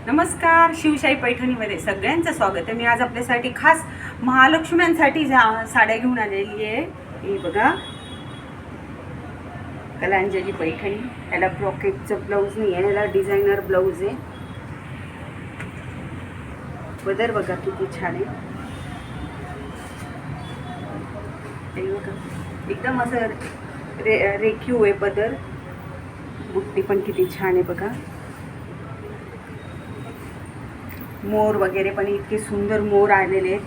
नमस्कार. शिवशाही पैठणीमध्ये सगळ्यांचं स्वागत आहे. मी आज आपल्यासाठी खास महालक्ष्म्यांसाठी साड्या घेऊन आलेली आहे. ही बघा, कलांजली पैठणी. याला ब्रॉकेटचं ब्लाऊज नाही आहे, याला डिझायनर ब्लाऊज आहे. पदर बघा किती छान आहे. हे बघा, एकदम असं रेखीव आहे पदर. बुट्टी पण किती छान आहे बघा. मोर वगैरे पण इतके सुंदर मोर आलेले आहेत.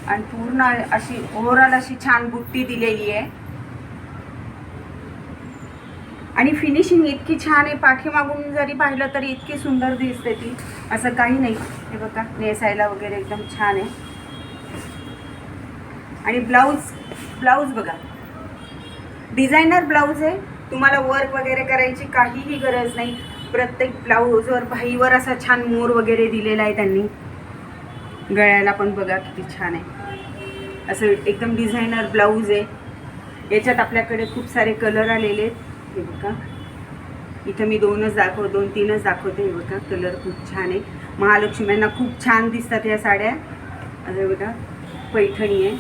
आणि पूर्ण अशी ओव्हरऑल अशी छान बुट्टी दिलेली आहे. आणि फिनिशिंग इतकी छान आहे. पाठीमागून जरी पाहिलं तरी इतकी सुंदर दिसते ती. असं काही नाही. हे बघा, नेसायला वगैरे एकदम छान आहे. आणि ब्लाऊज बघा, डिझायनर ब्लाऊज आहे. तुम्हाला वर्क वगैरे करायची काहीही गरज नाही. प्रत्येक ब्लाऊजवर भाईवर असा छान मोर वगैरे दिलेला आहे त्यांनी. गळ्याला पण बघा किती छान आहे. असं एकदम डिझायनर ब्लाऊज आहे. याच्यात आपल्याकडे खूप सारे कलर आलेले आहेत. हे बघा, इथं मी दोन तीनच दाखवते. हे बघा, कलर खूप छान आहे. महालक्ष्म्यांना खूप छान दिसतात या साड्या. असं बघा, पैठणी आहे.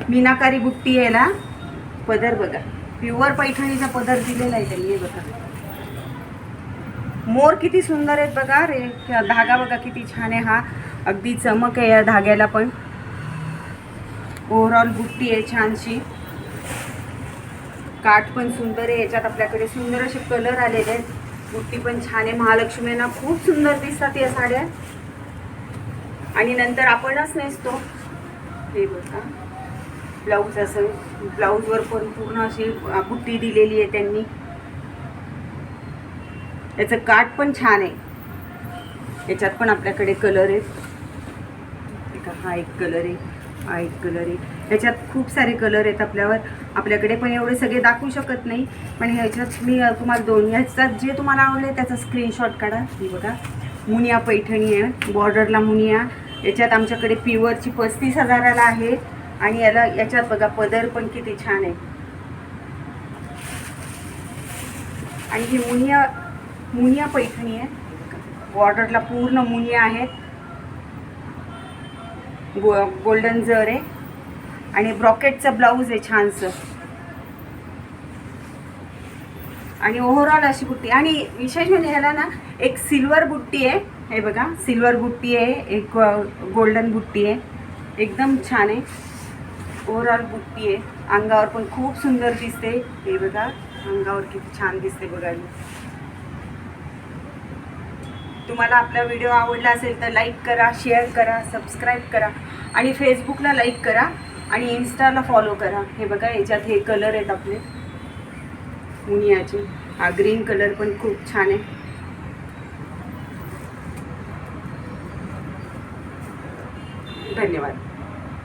मीनाकारी बुट्टी आहे याला. पदर बघा, प्युअर पैठणीचा पदर दिलेला आहे त्यांनी. बघा, मोर किती सुंदर आहेत बघा. धागा बघा किती छान आहे. हा अगदी चमक आहे या धाग्याला पण. ओव्हरऑल बुट्टी आहे छानशी. काठ पण सुंदर आहे. याच्यात आपल्याकडे सुंदर असे कलर आलेले आहेत. बुट्टी पण छान आहे. महालक्ष्मींना खूप सुंदर दिसतात या साड्या. आणि नंतर आपणच नेसतो. हे बघा, ब्लाऊज असं, ब्लाऊजवर पण पूर्ण अशी बुट्टी दिलेली आहे त्यांनी. याचं काठ पण छान आहे. याच्यात पण आपल्याकडे कलर आहेत. हा एक कलर आहे, हा एक कलर आहे. याच्यात खूप सारे कलर आहेत आपल्याकडे पण एवढे सगळे दाखवू शकत नाही. पण ह्याच्यात मी तुम्हाला ह्याच्यात जे तुम्हाला आवडले त्याचा स्क्रीनशॉट काढा. ही बघा, मुनिया पैठणी आहे. बॉर्डरला मुनिया. याच्यात आमच्याकडे प्युअरची 35,000ला आहे. आणि याच्यात बघा, पदर पण किती छान आहे. आणि ही मुनिया पैठणी आहे. बॉर्डरला पूर्ण मुनिया आहेत. गोल्डन जर आहे. आणि ब्रॉकेटचं ब्लाऊज आहे छानसं. आणि ओव्हरऑल अशी बुट्टी. आणि विशेष म्हणजे ह्याला ना एक सिल्वर बुट्टी आहे. हे बघा, सिल्वर बुट्टी आहे, एक गोल्डन बुट्टी आहे. एकदम छान आहे. ओव्हरऑल बुट्टी आहे. अंगावर पण खूप सुंदर दिसते. हे बघा, अंगावर किती छान दिसते बघायला. तुम्हाला आपला व्हिडिओ आवडला असेल तर लाईक करा, शेअर करा, सबस्क्राईब करा. आणि फेसबुकला लाईक करा आणि इन्स्टाला फॉलो करा. हे बघा, याच्यात हे कलर आहेत आपले मुनियाचे. हा ग्रीन कलर पण खूप छान आहे. धन्यवाद.